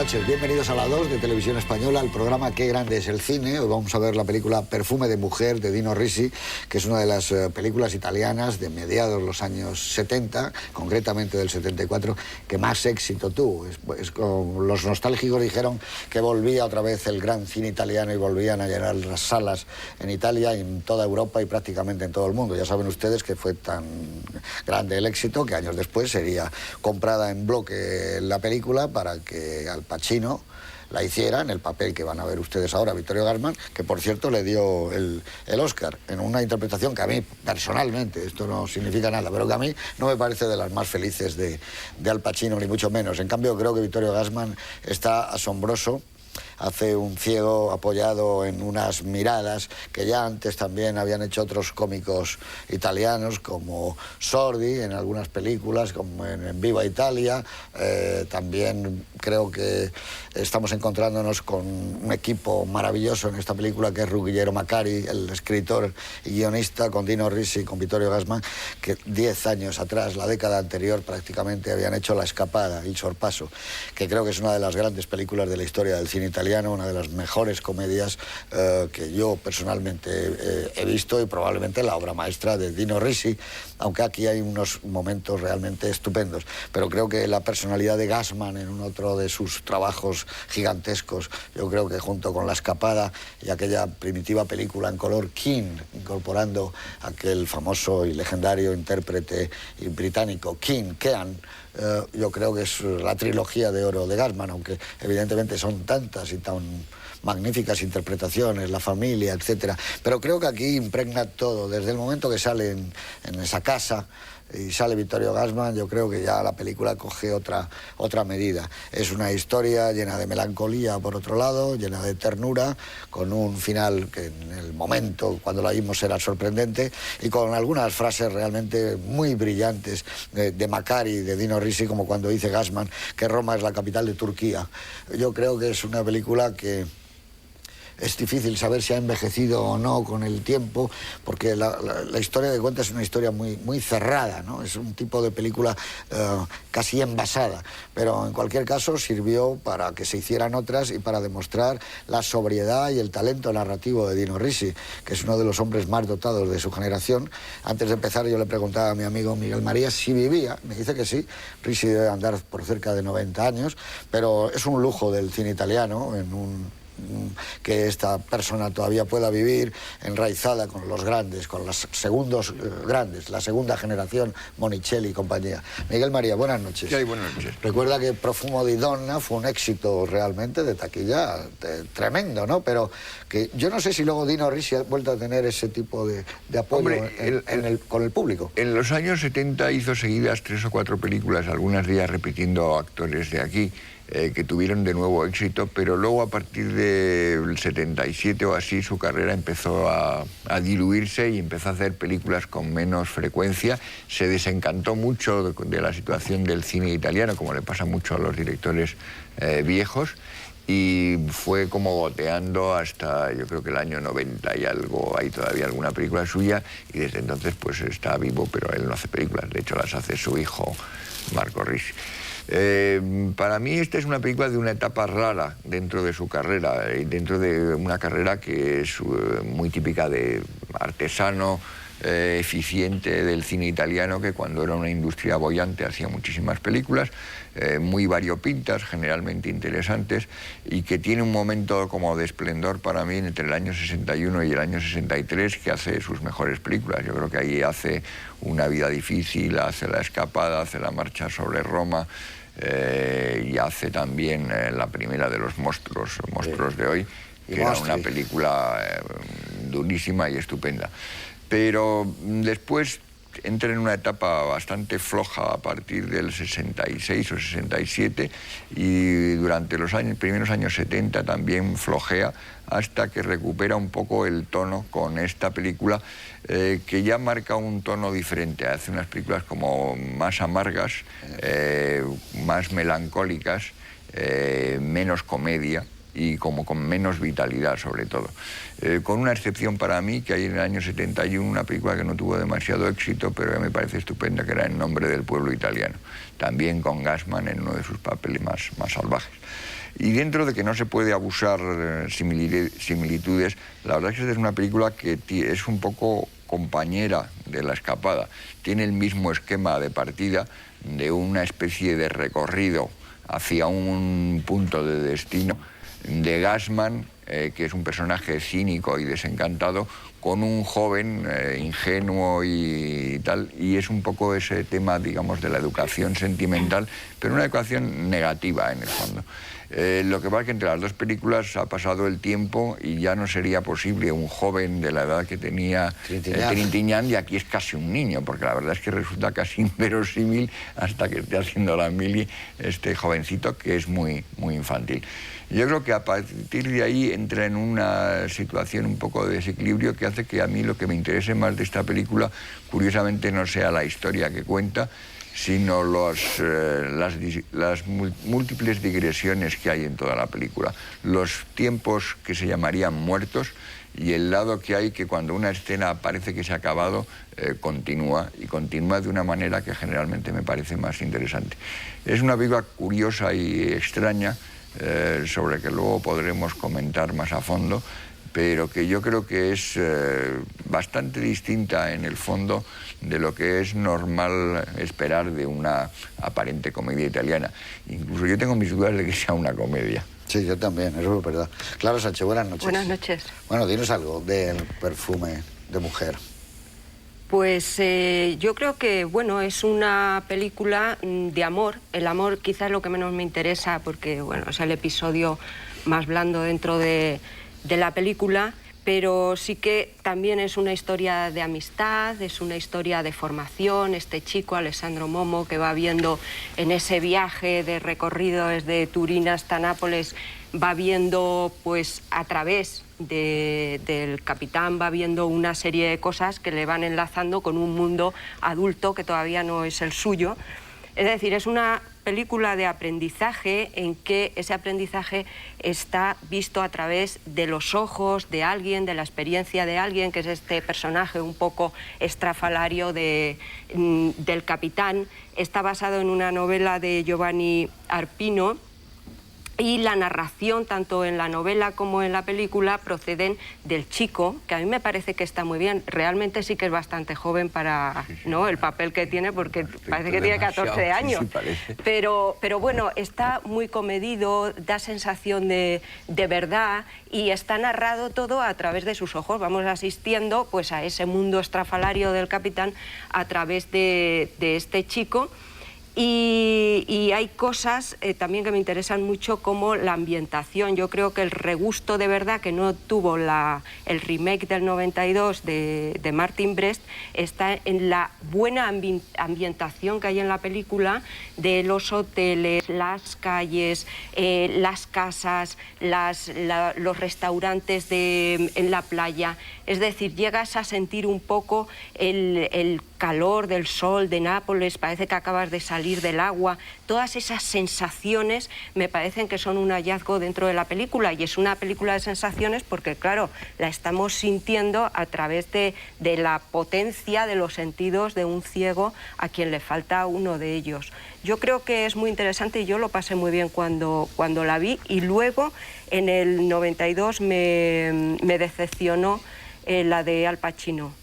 noches, bienvenidos a la 2 de Televisión Española, el programa Qué grande es el cine. Hoy vamos a ver la película Perfume de mujer de Dino Risi, que es una de las películas italianas de mediados de los años 70, concretamente del 74, que más éxito tuvo. Como los nostálgicos dijeron que volvía otra vez el gran cine italiano y volvían a llenar las salas en Italia, en toda Europa y prácticamente en todo el mundo. Ya saben ustedes que fue tan grande el éxito que años después sería comprada en bloque la película para que Al Pacino la hiciera en el papel que van a ver ustedes ahora, Vittorio Gassman, que por cierto le dio el Oscar en una interpretación que a mí personalmente, esto no significa nada, pero que a mí no me parece de las más felices de Al Pacino, ni mucho menos. En cambio creo que Vittorio Gassman está asombroso. Hace un ciego apoyado en unas miradas que ya antes también habían hecho otros cómicos italianos, como Sordi en algunas películas, como en Viva Italia. También creo que estamos encontrándonos con un equipo maravilloso en esta película, que es Ruggiero Macari, el escritor y guionista, con Dino Risi y con Vittorio Gassman, que 10 años atrás, la década anterior, prácticamente habían hecho La Escapada, Il Sorpasso, que creo que es una de las grandes películas de la historia del cine italiano, una de las mejores comedias que yo personalmente he visto, y probablemente la obra maestra de Dino Risi, aunque aquí hay unos momentos realmente estupendos. Pero creo que la personalidad de Gassman en otro de sus trabajos gigantescos, yo creo que junto con La Escapada y aquella primitiva película en color King, incorporando aquel famoso y legendario intérprete británico Keane, yo creo que es la trilogía de oro de Gassman, aunque evidentemente son tantas y tan magníficas interpretaciones, la familia, etcétera. Pero creo que aquí impregna todo, desde el momento que sale en esa casa y sale Vittorio Gassman. Yo creo que ya la película coge otra medida. Es una historia llena de melancolía, por otro lado, llena de ternura, con un final que en el momento, cuando la vimos, era sorprendente, y con algunas frases realmente muy brillantes de Macari, de Dino Risi, como cuando dice Gassman que Roma es la capital de Turquía. Yo creo que es una película que es difícil saber si ha envejecido o no con el tiempo, porque la historia que cuenta es una historia muy cerrada, ¿no? Es un tipo de película casi envasada, pero en cualquier caso sirvió para que se hicieran otras y para demostrar la sobriedad y el talento narrativo de Dino Risi, que es uno de los hombres más dotados de su generación. Antes de empezar yo le preguntaba a mi amigo Miguel María si vivía, me dice que sí. Risi debe andar por cerca de 90 años, pero es un lujo del cine italiano que esta persona todavía pueda vivir enraizada con los grandes, con los segundos grandes, la segunda generación, Monicelli y compañía. Miguel María, buenas noches. ¿Qué hay? Buenas noches. Recuerda que Profumo di Donna fue un éxito realmente de taquilla tremendo, ¿no? Pero que yo no sé si luego Dino Risi ha vuelto a tener ese tipo de apoyo. Hombre, con el público. En los años 70 hizo seguidas 3 o 4 películas, algunas de ellas repitiendo actores de aquí, que tuvieron de nuevo éxito, pero luego a partir del 77 o así su carrera empezó a diluirse y empezó a hacer películas con menos frecuencia. Se desencantó mucho de la situación del cine italiano, como le pasa mucho a los directores viejos, y fue como goteando hasta, yo creo que el año 90 y algo, hay todavía alguna película suya, y desde entonces pues está vivo, pero él no hace películas, de hecho las hace su hijo Marco Risi. Para mí esta es una película de una etapa rara dentro de su carrera, y dentro de una carrera que es muy típica de artesano eficiente del cine italiano, que cuando era una industria boyante hacía muchísimas películas, muy variopintas, generalmente interesantes, y que tiene un momento como de esplendor para mí entre el año 61 y el año 63, que hace sus mejores películas. Yo creo que ahí hace Una vida difícil, hace La Escapada, hace La marcha sobre Roma, y hace también la primera de los monstruos de hoy, que era una película durísima y estupenda. Pero después entra en una etapa bastante floja a partir del 66 o 67, y durante los primeros años 70 también flojea, hasta que recupera un poco el tono con esta película, que ya marca un tono diferente. Hace unas películas como más amargas, más melancólicas, menos comedia, y como con menos vitalidad, sobre todo. Con una excepción para mí, que hay en el año 71 una película que no tuvo demasiado éxito, pero que me parece estupenda, que era En nombre del pueblo italiano, también con Gassman en uno de sus papeles más salvajes. Y dentro de que no se puede abusar similitudes, la verdad es que esta es una película que es un poco compañera de La Escapada. Tiene el mismo esquema de partida, de una especie de recorrido hacia un punto de destino de Gassman, que es un personaje cínico y desencantado, con un joven ingenuo y tal, y es un poco ese tema, digamos, de la educación sentimental, pero una educación negativa en el fondo. Lo que pasa es que entre las dos películas ha pasado el tiempo y ya no sería posible un joven de la edad que tenía Trintignant, y aquí es casi un niño, porque la verdad es que resulta casi inverosímil hasta que esté haciendo la mili este jovencito, que es muy, muy infantil. Yo creo que a partir de ahí entra en una situación un poco de desequilibrio que hace que a mí lo que me interese más de esta película, curiosamente, no sea la historia que cuenta, sino las múltiples digresiones que hay en toda la película. Los tiempos que se llamarían muertos y el lado que hay que cuando una escena parece que se ha acabado, continúa, y continúa de una manera que generalmente me parece más interesante. Es una película curiosa y extraña, sobre que luego podremos comentar más a fondo, pero que yo creo que es bastante distinta en el fondo de lo que es normal esperar de una aparente comedia italiana. Incluso yo tengo mis dudas de que sea una comedia. Sí, yo también, eso es verdad. Claro, Sánchez, buenas noches. Buenas noches. Bueno, dinos algo del Perfume de mujer. Pues yo creo que, bueno, es una película de amor. El amor quizás es lo que menos me interesa porque, bueno, es el episodio más blando dentro de la película, pero sí que también es una historia de amistad, es una historia de formación. Este chico, Alessandro Momo, que va viendo en ese viaje de recorrido desde Turín hasta Nápoles, va viendo, pues, a través del capitán, va viendo una serie de cosas que le van enlazando con un mundo adulto que todavía no es el suyo. Es decir, es una película de aprendizaje en que ese aprendizaje está visto a través de los ojos de alguien, de la experiencia de alguien, que es este personaje un poco estrafalario del capitán. Está basado en una novela de Giovanni Arpino, y la narración, tanto en la novela como en la película, proceden del chico, que a mí me parece que está muy bien. Realmente sí que es bastante joven para, ¿no?, el papel que tiene, porque parece que tiene 14 años. Sí, pero bueno, está muy comedido, da sensación de verdad, y está narrado todo a través de sus ojos. Vamos asistiendo, pues, a ese mundo estrafalario del capitán a través de este chico. Y hay cosas también que me interesan mucho, como la ambientación. Yo creo que el regusto de verdad que no tuvo el remake del 92 de Martin Brest está en la buena ambientación que hay en la película, de los hoteles, las calles, las casas, los restaurantes en la playa. Es decir, llegas a sentir un poco el calor del sol de Nápoles, parece que acabas de salir del agua. Todas esas sensaciones me parecen que son un hallazgo dentro de la película, y es una película de sensaciones porque, claro, la estamos sintiendo a través de la potencia de los sentidos de un ciego a quien le falta uno de ellos. Yo creo que es muy interesante y yo lo pasé muy bien cuando la vi, y luego en el 92 me decepcionó la de Al Pacino.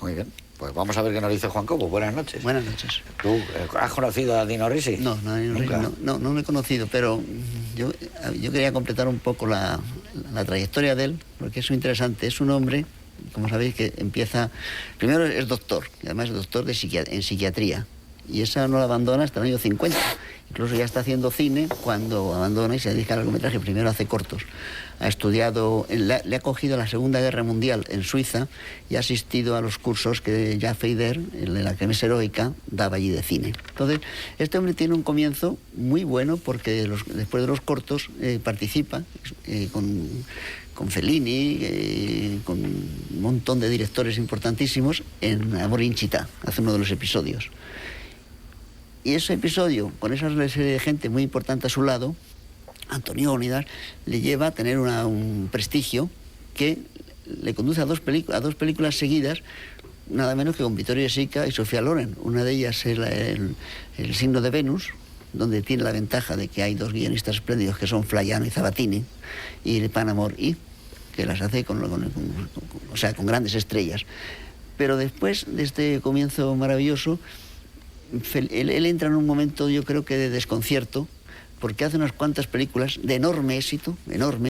Muy bien. Pues vamos a ver qué nos dice Juan Cobo. Buenas noches. Buenas noches. ¿Tú has conocido a Dino Risi? No, no lo he conocido, pero yo quería completar un poco la trayectoria de él, porque es muy interesante. Es un hombre, como sabéis, que empieza... Primero es doctor, y además es doctor en psiquiatría, y esa no la abandona hasta el año 50. Incluso ya está haciendo cine cuando abandona y se dedica al largometraje. Primero hace cortos. Ha estudiado, le ha cogido la Segunda Guerra Mundial en Suiza y ha asistido a los cursos que Jacques Feyder, en la Kermés Heroica, daba allí de cine. Entonces, este hombre tiene un comienzo muy bueno porque después de los cortos participa con Fellini, con un montón de directores importantísimos en Amor Incita, hace uno de los episodios. Y ese episodio, con esa serie de gente muy importante a su lado, Antonionidas, le lleva a tener un prestigio que le conduce a dos películas seguidas, nada menos que con Vittorio De Sica y Sofía Loren. Una de ellas es el signo de Venus, donde tiene la ventaja de que hay dos guionistas espléndidos que son Flaiano y Zabatini, y Panamor y que las hace con grandes estrellas. Pero después de este comienzo maravilloso, él entra en un momento, yo creo que de desconcierto, porque hace unas cuantas películas de enorme éxito, enorme,